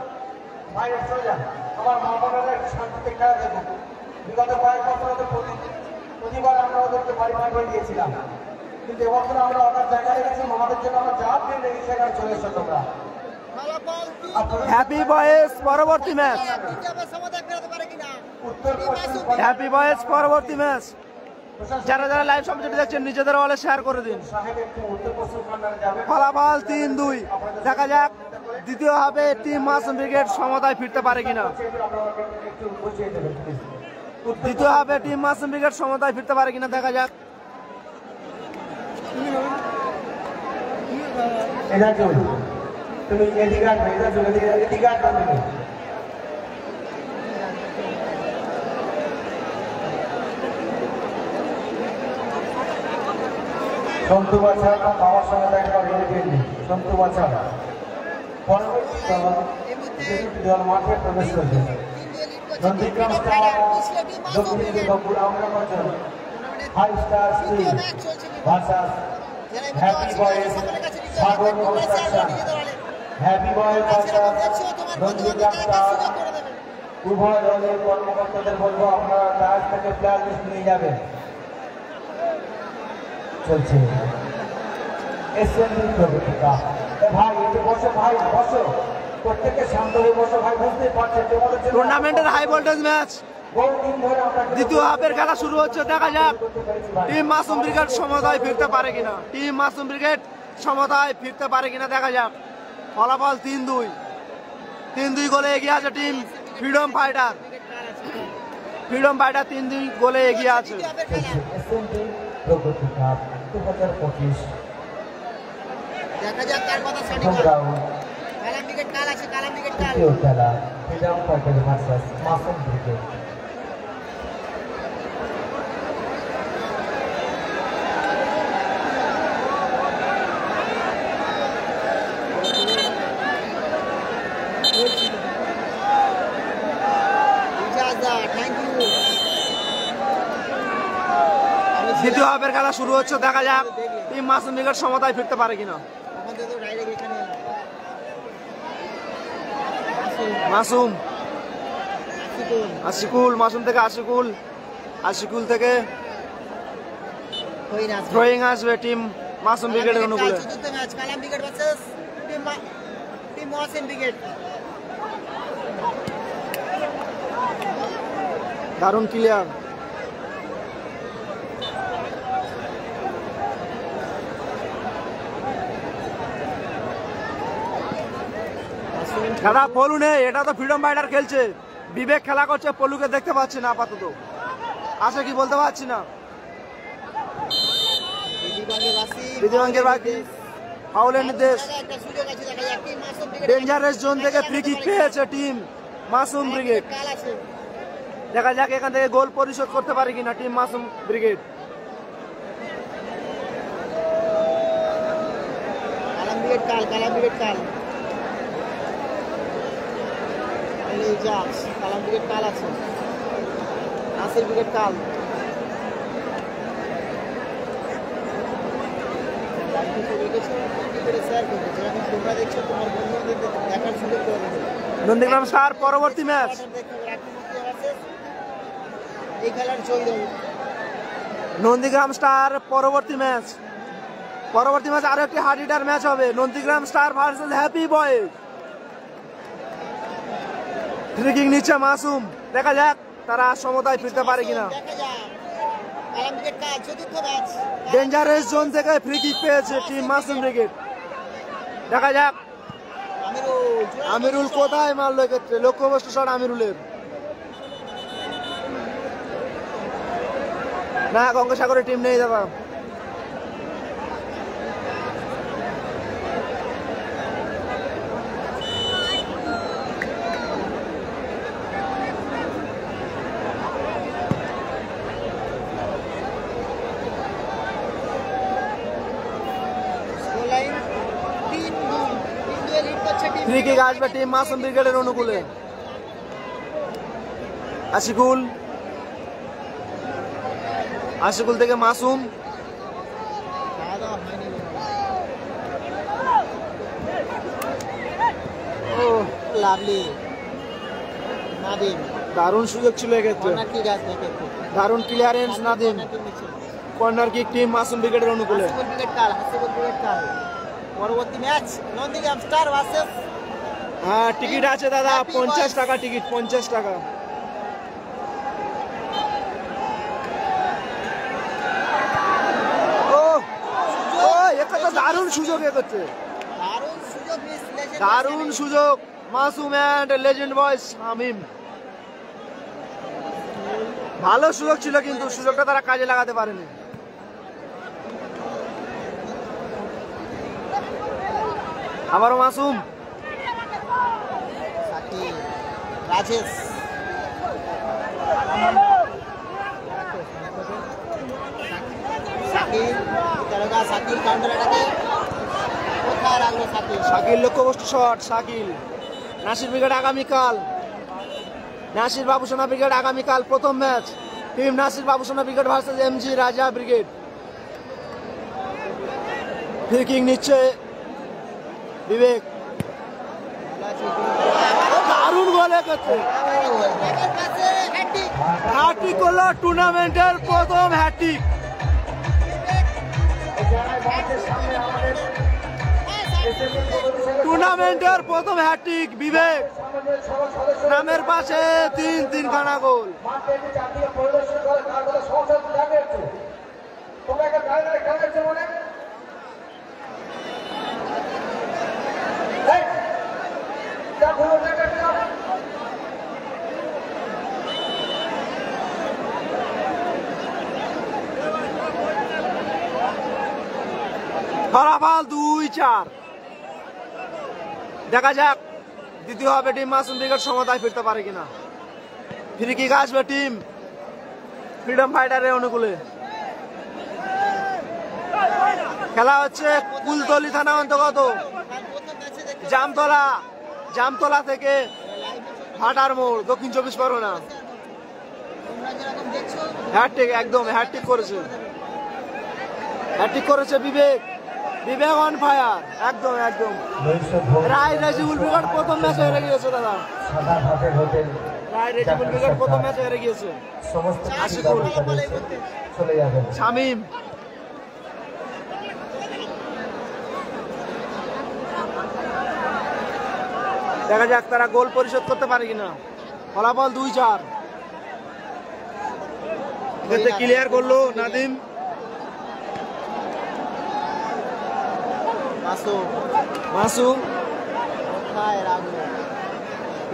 [SPEAKER 3] ভাই চলে যান, আমার মা বাবারা একটু শান্তিতে খেলা দেখুন। বিগত কয়েক বছর প্রতিবার আমরা ওদেরকে বাড়ি বাড়ি দিয়েছিলাম, কিন্তু এবছর আমরা অর্ডার জায়গা রেখেছি। আমাদের জন্য আমরা যা প্লেন রেখেছি সেখানে চলে এসো তোমরা।
[SPEAKER 1] হ্যাপি বয়েজ পরবর্তী ম্যাচ, হ্যাপি বয়েজ পরবর্তী ম্যাচ। যারা যারা লাইভ সমাচারটি দেখছেন নিজেদের ওয়ালে শেয়ার করে দিন। ফলাফল 3-2। দেখা যাক দ্বিতীয় হাফে টিম মাসুম ব্রিগেড সমতায় ফিরতে পারে কিনা। দ্বিতীয় হাফে টিম মাসুম ব্রিগেড সমতায় ফিরতে পারে কিনা দেখা যাক।
[SPEAKER 3] তুমি এদিকে আসবে, এদিকে আসবে। সন্তু বাচ্চা বাবার সঙ্গে দেখা রেডি, সন্তু বাচ্চা পরবর্তী দল মাঠে প্রবেশ করবে। Nandigram star Dakshin Durgapur Amrabazar high star steel versus happy boys Sagar construction. Happy boys versus Nandigram star. উভয় দলের কর্মকর্তাদের বলবো আপনারা কাজ থেকে প্লেয়ার লিস্ট নিয়ে যাবেন। চলছে ভাই, এতে বসো ভাই, বসো, প্রত্যেককে শান্ত হয়ে বসো ভাই। বুঝতে পারছেন
[SPEAKER 1] টুর্নামেন্টের হাই ভোল্টেজ ম্যাচ দ্বিতীয় হাফের খেলা শুরু হচ্ছে। দেখা যাক টিম মাসুম ব্রিগেড সমতায় ফিরতে পারে কিনা, টিম মাসুম ব্রিগেড সমতায় ফিরতে পারে কিনা দেখা যাক। ফলাফল 3-2, 3-2 গোলে এগিয়ে আছে team freedom fighter. Freedom fighter 3-2 গোলে এগিয়ে আছে।
[SPEAKER 2] দেখা যাক কার কথা সঠিক। কালাম ব্রিগেড কাল আছে, কালাম ব্রিগেড কাল।
[SPEAKER 3] খেলা freedom fighter versus Masum brigade.
[SPEAKER 2] ইজাজা
[SPEAKER 1] দ্বিতীয় হাফের খেলা শুরু হচ্ছে, দেখা যাক টিম মাসুম ব্রিগেড সমতায় ফিরতে পারে কিনা।
[SPEAKER 2] আমাদের তো ডাইরেক্ট এখানে
[SPEAKER 1] মাসুম,
[SPEAKER 2] আশিকুল,
[SPEAKER 1] আশিকুল, মাসুম থেকে আশিকুল, আশিকুল থেকে
[SPEAKER 2] হইন আসবে।
[SPEAKER 1] থ্রোয়িং আসবে টিম মাসুম ব্রিগেডের অনুকূলে।
[SPEAKER 2] চতুর্থ match Kalam brigade versus team Mohsin brigade.
[SPEAKER 1] দারুণ ক্লিয়ার। খেলা পলু নেই, এটা তো ফ্রিডম ফাইটার খেলছে। বিবেক খেলা করছে, পলুকে দেখতে পাচ্ছি না আপাতত, আছে কি বলতে পারছি না। বিধিবাঙ্গের বাকি ফাউলের নির্দেশ।
[SPEAKER 2] একটা সুযোগ আছে, দেখা যাক team Masum brigade
[SPEAKER 1] dangerous zone থেকে ফ্রি কিক পেয়েছে টিম মাসুম ব্রিগেড।
[SPEAKER 2] কাল আছে।
[SPEAKER 1] দেখা যাক এখান থেকে গোল পরিশোধ করতে পারে কিনা টিম মাসুম ব্রিগেড।
[SPEAKER 2] কালাম ব্রিগেড কাল, কালাম ব্রিগেড কাল। এই যাস কালাম ব্রিগেড কাল আছে, নাসির ব্রিগেড কাল। তোমরা দেখছো তোমার বন্ধুদের দেখার সুযোগ করে দেবে।
[SPEAKER 1] নন্দীগ্রাম স্টার পরবর্তী ম্যাচ।
[SPEAKER 2] এই খেলার চলবে
[SPEAKER 1] নন্দীগ্রাম স্টার পরবর্তী ম্যাচ। পরবর্তী ম্যাচ আরো একটি হার্ড হিটার ম্যাচ হবে, নন্দীগ্রাম স্টার ভার্সেস হ্যাপি বয়। ফ্রি কিক নিচ্ছে মাসুম, দেখা যাক তারা সমতায় ফিরতে পারে কিনা।
[SPEAKER 2] দেখা যাক কালাম ব্রিগেড কাল চতুর্থ ম্যাচ।
[SPEAKER 1] ডেঞ্জারাস জোন থেকে ফ্রি কিক পেয়েছে টিম মাসুম ব্রিগেড। দেখা যাক আমিরুল কোথায় মারলো এক্ষেত্রে, লক্ষ্যবস্তু শট আমিরুলের। না, গঙ্গাসাগরের টিম নেই দাদা। ফ্রি কিক আসবে টিম মাসুম ব্রিগেডের অনুকূলে। আশিকুল, আশিকুল থেকে মাসুম। ও
[SPEAKER 2] লাভলি নাদিম,
[SPEAKER 1] দারুণ সুযোগ ছিল এক্ষেত্রে,
[SPEAKER 2] কর্নার কিক আসবে এক্ষেত্রে।
[SPEAKER 1] দারুণ clearance Nadim. Corner kick team Masum ব্রিগেডের অনুকূলে।
[SPEAKER 2] হাসিবুল ব্রিগেড কাল, হাসিবুল ব্রিগেড কাল। পরবর্তী ম্যাচ নন্দীগ্রাম স্টার ভার্সেস।
[SPEAKER 1] হ্যাঁ, টিকিট আছে দাদা, 50 টাকা টিকিট, 50 টাকা। ও ও, এটা তো দারুণ সুযোগ এক্ষেত্রে,
[SPEAKER 2] দারুণ সুযোগ মিস,
[SPEAKER 1] দারুণ সুযোগ মাসুম এন্ড লেজেন্ড বয় শামিম। ভালো সুযোগ ছিল কিন্তু সুযোগটা তারা কাজে লাগাতে পারেনি। আবারও মাসুম,
[SPEAKER 2] সাকিব, রাজেশ, সাকিব তেরোগা, সাকিব কাউন্টার অ্যাটাকে কোথায় রাখলো সাকিব।
[SPEAKER 1] শাকিল লক্ষ্যবস্তু শট, শাকিল। নাসির ব্রিগেড আগামীকাল, নাসির বাবুসোনা ব্রিগেড আগামীকাল প্রথম ম্যাচ, টিম নাসির বাবুসোনা ব্রিগেড ভার্সেস এমজি রাজা ব্রিগেড। ফ্রি কিক নিচ্ছে বিবেক, দারুণ গোল এক্ষেত্রে, হ্যাট্রিক করলো টুর্নামেন্টের প্রথম হ্যাট্রিক। টুর্নামেন্টের প্রথম হ্যাট্রিক বিবেক, নামের পাশে 3 খানা গোল। ফলাফল 2-4। দেখা যাক দ্বিতীয় হবে টিম মাসুম ব্রিগেড সমতায় ফিরতে পারে কিনা। ফ্রি কিক আসবে টিম ফ্রিডম ফাইটারের অনুকূলে। খেলা হচ্ছে কুলতলি থানা অন্তর্গত জামতলা থেকে ভাটার মোড়, দক্ষিণ 24 পরগনা। হ্যাট্রিক, একদম হ্যাট্রিক করেছে। হ্যাট্রিক করেছে বিবেক, বিবেক অন ফায়ার, একদম একদম। রায় রেজিবুল ব্রিগেড প্রথম ম্যাচে হেরে গিয়েছে দাদা, রায় রেজিবুল ব্রিগেড প্রথম ম্যাচে হেরে গিয়েছে। আশিকুল, শামীম, দেখা যাক তারা গোল পরিশোধ করতে পারে কিনা। ফলাফল 2-4। এক্ষেত্রে ক্লিয়ার করলো নাদিম। মাসুম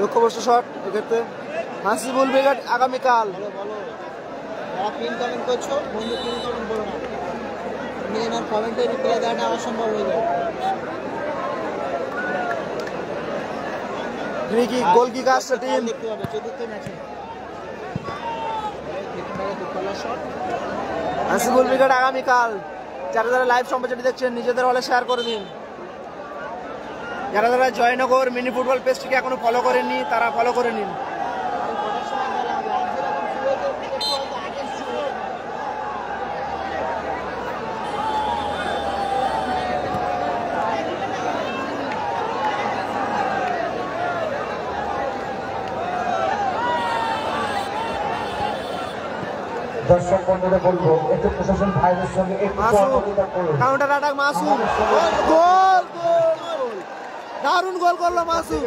[SPEAKER 1] লক্ষ্যবস্তু শট, এক্ষেত্রে হাসিবুল ব্রিগেড আগামীকাল।
[SPEAKER 2] পিন কমেন্ট করছো বন্ধু, পিন কমেন্ট বলো না, নিজের কমেন্টে রিপ্লাই দেওয়াটা অসম্ভব হয়ে যায়।
[SPEAKER 1] গোল কিক আসছে টিম হাসিবুল ব্রিগেড আগামীকাল। যারা যারা লাইভ সম্প্রচারটি দেখছেন নিজেদের হলে শেয়ার করে দিন। যারা যারা জয়নগর মিনি ফুটবল পেজটিকে এখনো ফলো করেননি তারা ফলো করে নিন।
[SPEAKER 3] দর্শক বন্ধুরা বলবো একটু প্রশাসন ভাইদের সঙ্গে একটু সহযোগিতা করুন।
[SPEAKER 1] কাউন্টার অ্যাটাক মাসুম, গোল গোল, দারুণ গোল করলো মাসুম।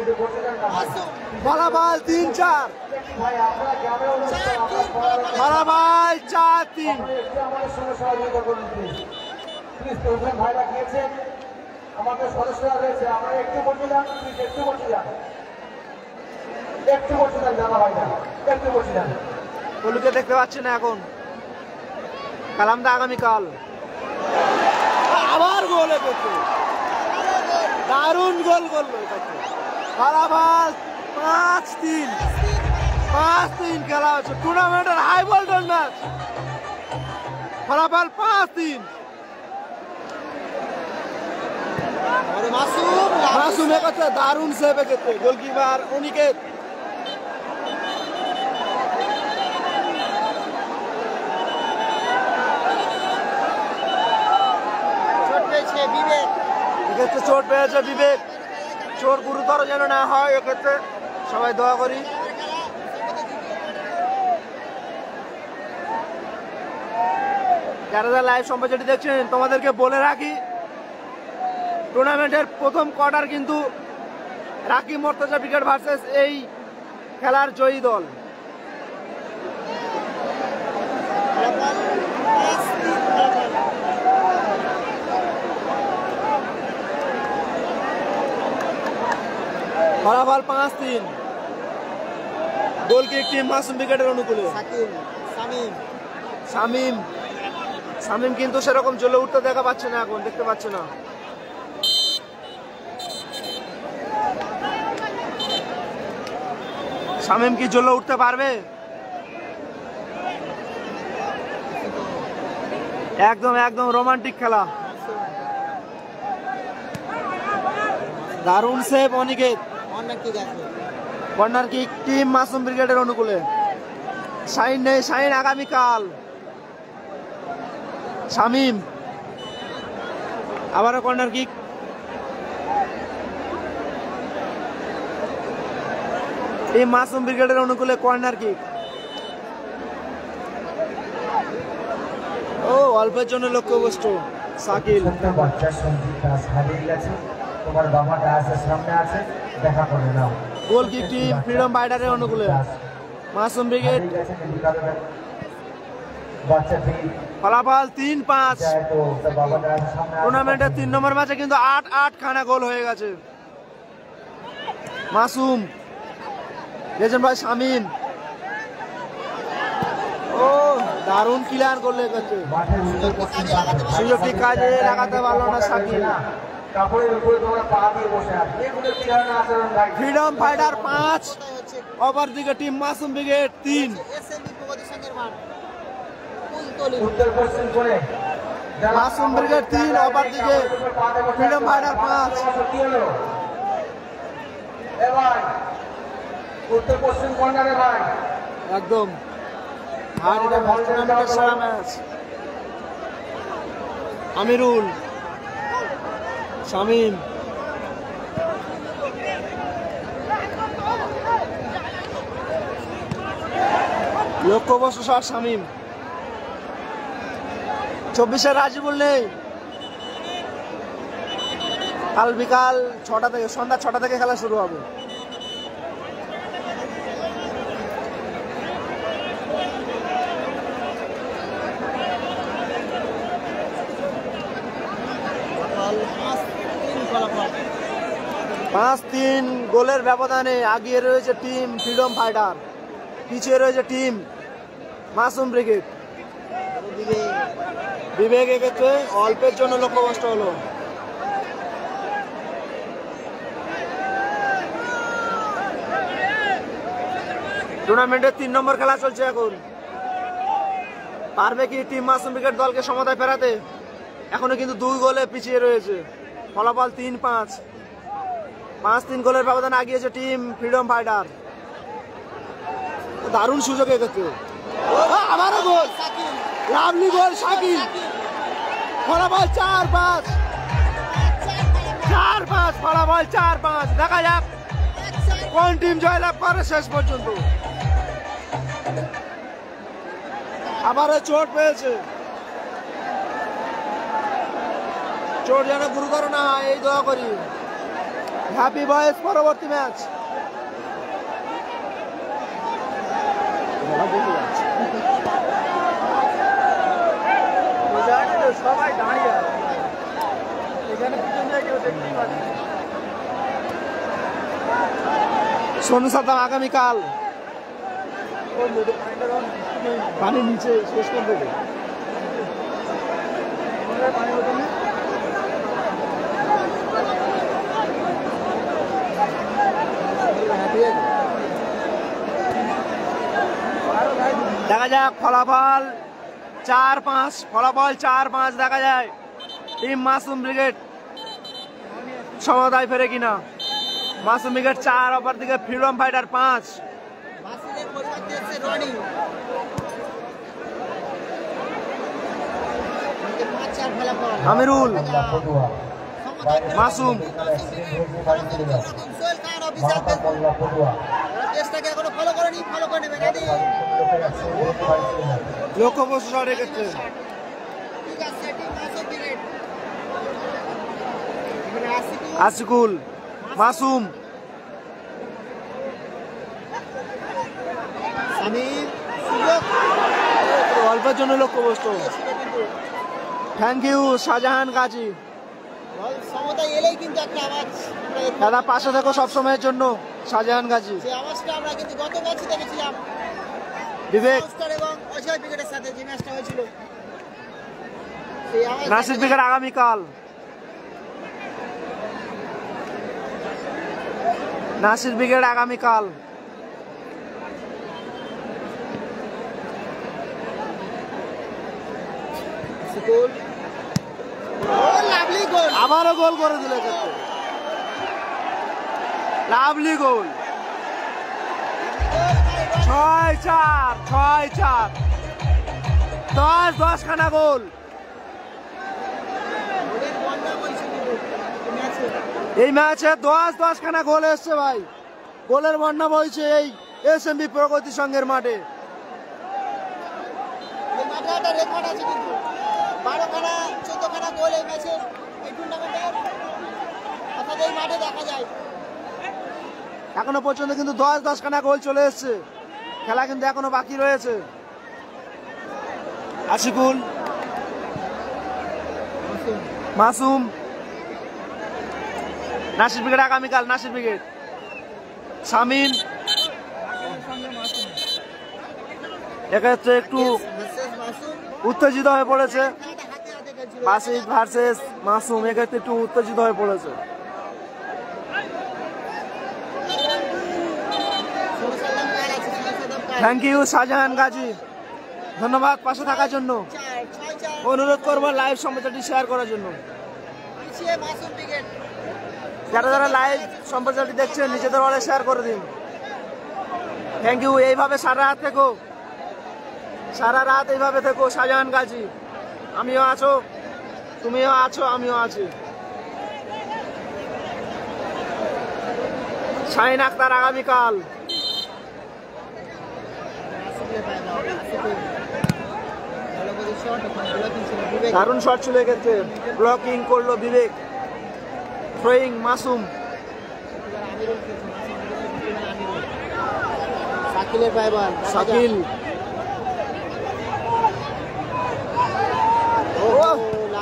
[SPEAKER 1] ফলাফল 3-4, ফলাফল 4-3।
[SPEAKER 3] আমাদের সঙ্গে সহযোগিতা করুন প্লিজ। ভাইরা গিয়েছেন, আমাদের সদস্যরা রয়েছে, আমরা একটু বসে যান প্লিজ, একটু বসে যান, একটু বসে যান জানা ভাইরা, একটু বসে যান।
[SPEAKER 1] কলুকে দেখতে পাচ্ছি না এখন। কালামদা আগামীকাল। আবার গোল, দারুণ গোল করলো। ফলাফল 5-3, 5-3 খেলা হচ্ছে টুর্নামেন্টের হাই ভোল্টেজ ম্যাচ। ফলাফল 5-3। মাসুম এক্ষেত্রে দারুণ সেভ, এক্ষেত্রে গোলকিপার অনিকেত। এক্ষেত্রে চোট পেয়েছে বিবেক, চোট গুরুতর যেন না হয়, এক্ষেত্রে সবাই দোয়া করি। যারা যারা লাইভ সম্প্রচারটি দেখছেন তোমাদেরকে বলে রাখি, টুর্নামেন্টের প্রথম কোয়ার্টার কিন্তু রাকিব মোর্তজা ব্রিগেড ভার্সেস এই খেলার জয়ী দল। ফলাফল 5-3, গোল কিক টিম মাসুম ব্রিগেডের অনুকূলে। শামীম কিন্তু সেরকম জ্বলে উঠতে দেখা পাচ্ছে না, এখন দেখতে পাচ্ছে না। শামীম কি জ্বলে উঠতে পারবে? একদম একদম রোমান্টিক খেলা, দারুণ save Aniket. Corner kick team Masum ব্রিগেডের অনুকূলে। শাহিন নেই, শাহিন আগামীকাল। শামীম আবারও কর্নার কিক, টিম মাসুম ব্রিগেডের অনুকূলে কর্নার কিক। ও অল্পের জন্য লক্ষ্যবস্তু শাকিল।
[SPEAKER 3] বাচ্চা সঞ্জিত দাস হারিয়ে গেছে, তোমার বাবা দাসের সামনে আছে, দেখা করে নাও।
[SPEAKER 1] গোল কিক টিম ফ্রিডম ফাইটারের অনুকূলে মাসুম ব্রিগেড। ফলাফল 3-5। টুর্নামেন্টের 3 নম্বর ম্যাচে কিন্তু 8 খানা গোল হয়ে গেছে। মাসুম, রেজন ভাই, শামীম, ও দারুণ ক্লিয়ার করলে গেছে। সুযোগটি কাজে লাগাতে পারলো না শাকিল। ফ্রিডম ফাইটার 5, অপর দিকে team Masum brigade 3। Masum brigade 3, অপর দিকে ফ্রিডম ফাইটার 5।
[SPEAKER 3] উত্তর পশ্চিম কর্নারে ভাই
[SPEAKER 1] একদম, আর এটা টুর্নামেন্টের সেরা ম্যাচ। আমিরুল, শামীম, লক্ষ্যবস্তু শট শামীম। 24-এর রাজিবুল নেই। কাল বিকাল 6টা থেকে, সন্ধ্যা 6টা থেকে খেলা শুরু হবে।
[SPEAKER 2] ফলাফল
[SPEAKER 1] 5-3 গোলের ব্যবধানে আগিয়ে রয়েছে টিম ফ্রিডম ফাইটার, পিছিয়ে রয়েছে টিম মাসুম ব্রিগেড। বিবেক এক্ষেত্রে অল্পের জন্য লক্ষ্যভ্রষ্ট হলো। টুর্নামেন্টের 3 নম্বর খেলা চলছে এখন। পারবে কি টিম মাসুম ব্রিগেড দলকে সমতায় ফেরাতে? এখনো কিন্তু 2 গোলে পিছিয়ে রয়েছে। ফলাফল 3-5। 5-3 গোলের ব্যবধানে আগিয়েছে টিম ফ্রিডম ফাইটার। দারুণ সুযোগ এক্ষেত্রে। আবারও গোল, লাভলি গোল শাকিল। ফলাফল 4-5। 4-5 ফলাফল 4-5। দেখা যাক কোন টিম জয়লাভ করে শেষ পর্যন্ত। আবারও চোট পেয়েছে, চোট যেন গুরুতর না হয় এই দোয়া করি। হ্যাপি বয়েস পরবর্তী ম্যাচ। সবাই দাঁড়িয়ে এখানে সোনু সাদ্দাম আগামীকাল পানির নিচে শেষ করে দেবে। দেখা যাক ফলাফল 4-5। ফলাফল 4-5 দেখা যায় টিম মাসুম ব্রিগেড সমতায় ফেরে কিনা। মাসুম ব্রিগেড 4, অপর দিকে ফ্রিডম ফাইটার 5। আমিরুল, মাসুম, লক্ষ্যবস্তু শট এক্ষেত্রে আশিকুল, মাসুম, অল্পের জন্য লক্ষ্যবস্তু। Thank you Shahjahan Gazi. দাদা পাশে থাকো সবসময়ের জন্য শাহজাহান গাজী। বিবেক, নাসির ব্রিগেড আগামীকাল। নাসির ব্রিগেড আগামীকাল। আবারও গোল করে দিল, লাভলি গোল। 6-4, 6-4, 10 খানা গোল। এই ম্যাচে 10 খানা গোল এসছে ভাই। গোলের বন্যা বইছে এই এসএমবি প্রগতি সংঘের মাঠে।
[SPEAKER 2] 12 খানা 14 খানা গোল এই ম্যাচে এই টুর্নামেন্টের অর্থাৎ এই মাঠে দেখা যায়।
[SPEAKER 1] এখনো পর্যন্ত কিন্তু 10 খানা গোল চলে এসছে। খেলা কিন্তু এখনো বাকি রয়েছে। আশিকুল, মাসুম, নাসির ব্রিগেড আগামীকাল। নাসির ব্রিগেড, শামীম, এক্ষেত্রে একটু উত্তেজিত হয়ে পড়েছে। বাসিত ভার্সেস মাসুম, এক্ষেত্রে একটু উত্তেজিত হয়ে পড়েছে। থ্যাংক ইউ শাহজাহান গাজী, ধন্যবাদ পাশে থাকার জন্য। অনুরোধ করবো লাইভ সম্প্রচারটি শেয়ার করার জন্য। যারা যারা লাইভ সম্প্রচারটি দেখছেন নিজেদের ওয়ালে শেয়ার করে দিন। Thank you. এইভাবে সারা রাত থেকো, সারা রাত এইভাবে থেকো শাহজাহান গাজী। আমিও আছো, তুমিও আছো, আমিও আছি। শাহিন আক্তার আগামীকাল। দারুণ শট ছিল এক্ষেত্রে, ব্লকিং করলো বিবেক, থ্রোয়িং মাসুম।
[SPEAKER 2] শাকিলের পায় বল,
[SPEAKER 1] শাকিল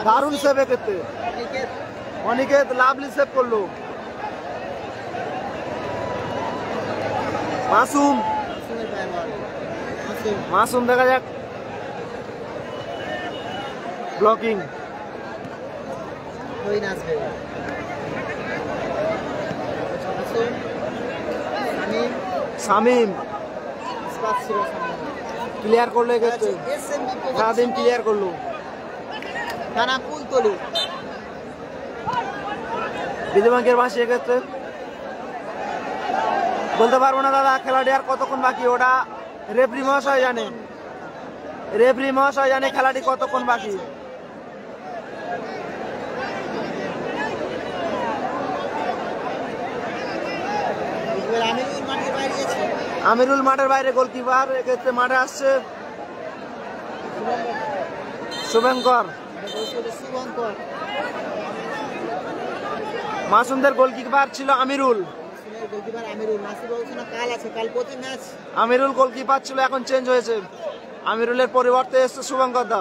[SPEAKER 1] দারুণ সেভ এক্ষেত্রে, অনিকেত লাভলি সেভ করলো। মাসুম, মাসুম দেখা যাক, ব্লকিং। শামিম ক্লিয়ার করলো এক্ষেত্রে, নাদিম ক্লিয়ার করলো। বিদ্যমাঙ্কের বাঁশি এক্ষেত্রে বলতে পারবো না দাদা, খেলাটি আর কতক্ষণ বাকি ওটা রেফরি মহাশয় জানে, রেফরি মহাশয় জানে খেলাটি কতক্ষণ বাকি। আমিরুল মাঠের বাইরে, গোলকিপার এক্ষেত্রে মাঠে আসছে শুভঙ্কর। মাসুমদের গোলকিপার ছিল আমিরুল, আমিরুল গোলকিপার ছিল, এখন চেঞ্জ হয়েছে, আমিরুলের পরিবর্তে এসছে শুভঙ্কর দা।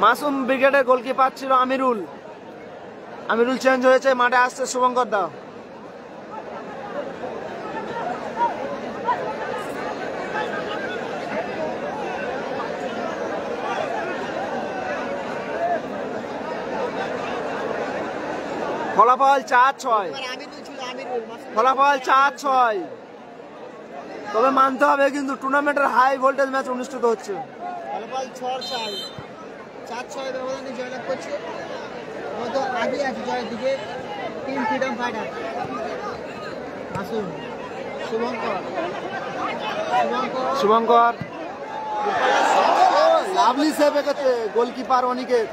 [SPEAKER 1] মাসুম ব্রিগেডের গোলকিপার ছিল আমিরুল, আমিরুল চেঞ্জ হয়েছে, মাঠে আসছে শুভঙ্কর দা। ফলাফল 4-6, ফলাফল 4-6। তবে মানতে হবে কিন্তু টুর্নামেন্টের হাই ভোল্টেজ ম্যাচ অনুষ্ঠিত হচ্ছে।
[SPEAKER 2] ফলাফল 4-6 ব্যবধানে জয়লাভ করছে। আগে আছে জয়ের দিকে team freedom fighter Masum,
[SPEAKER 1] Shubhankar lovely save এক্ষেত্রে, গোলকিপার অনিকেত।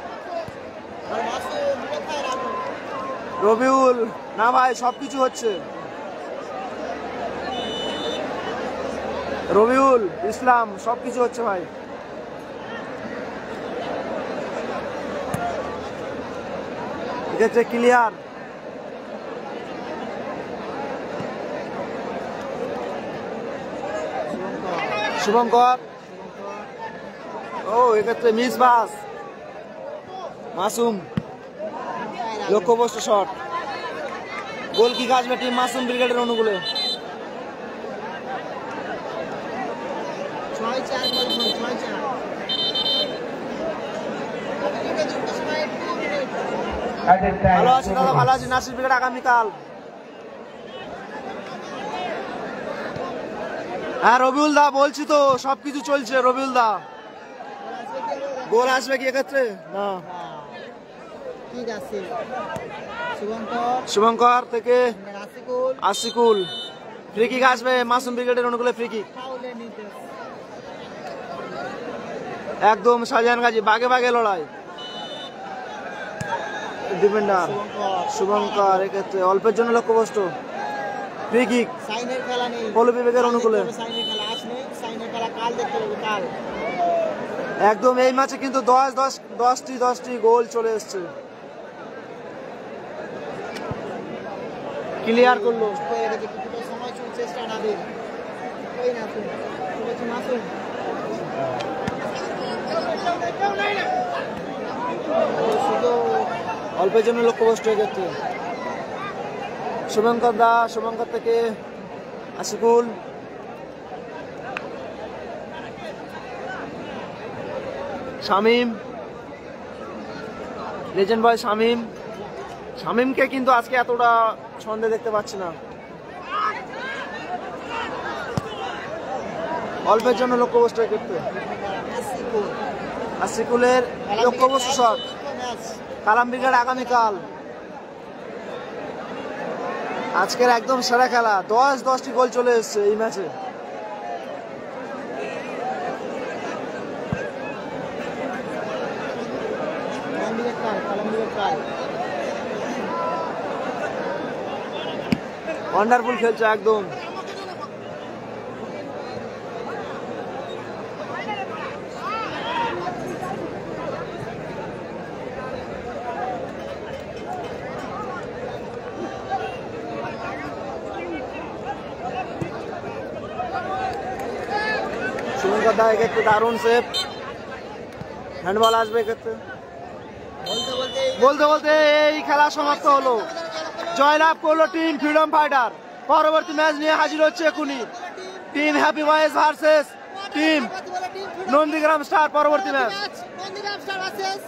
[SPEAKER 1] রবিউল, না ভাই সবকিছু হচ্ছে, রবিউল ইসলাম সবকিছু হচ্ছে ভাই। এক্ষেত্রে ক্লিয়ার, শুভঙ্কর। ও এক্ষেত্রে মিস বাস, মাসুম লক্ষ্যবস্তু শট। গোল কি আসবে টিম মাসুম ব্রিগেডের অনুকূলে।
[SPEAKER 2] 6-4
[SPEAKER 1] ভালো আছি দাদা, ভালো আছি। নাসির ব্রিগেড আগামীকাল। হ্যাঁ রবিউল দা বলছি তো, সবকিছু চলছে। রবিউল দা গোল আসবে কি এক্ষেত্রে? না,
[SPEAKER 2] ঠিক আছে।
[SPEAKER 1] শুভঙ্কর থেকে আশিকুল, ফ্রি কিক আসবে মাসুম ব্রিগেডের অনুকূলে। ফ্রি কিক একদম শাহজাহান গাজী, বাগে বাগে লড়াই। ডিফেন্ডার শুভঙ্কর এক্ষেত্রে অল্পের জন্য লক্ষ্যবস্তু। ফ্রি কিক পলু বিবেকের অনুকূলে। একদম এই ম্যাচে কিন্তু 10টি গোল চলে এসছে। ক্লিয়ার করলো, অল্পের জন্য লক্ষ্যবস্তু এক্ষেত্রে। শুভঙ্কর দা, শুভঙ্কর থেকে আশিকুল, শামিম, লেজেন্ড বয় শামিম। শামিমকে কিন্তু আজকে এতটা ছন্দে দেখতে পাচ্ছি না। অল্পের জন্য লক্ষ্যবস্তু এক্ষেত্রে। আশিকুলের লক্ষ্যবস্তু শট। কালাম ব্রিগেড আগামীকাল। আজকের একদম সেরা খেলা, 10টি গোল চলে এসছে এই ম্যাচে।
[SPEAKER 2] নয়, কলম্বিয়ার ট্রাই।
[SPEAKER 1] ওয়ান্ডারফুল খেলছে একদম। শুভঙ্কর দা এক্ষেত্রে দারুণ সেভ। হ্যান্ডবল আসবে এক্ষেত্রে। বলতে বলতে এই খেলা সমাপ্ত হলো। জয়লাভ করলো টিম ফ্রিডম ফাইটার। পরবর্তী ম্যাচ নিয়ে হাজির হচ্ছে এখনই team happy boys versus team Nandigram star. পরবর্তী ম্যাচ
[SPEAKER 2] নন্দীগ্রাম স্টার ভার্সেস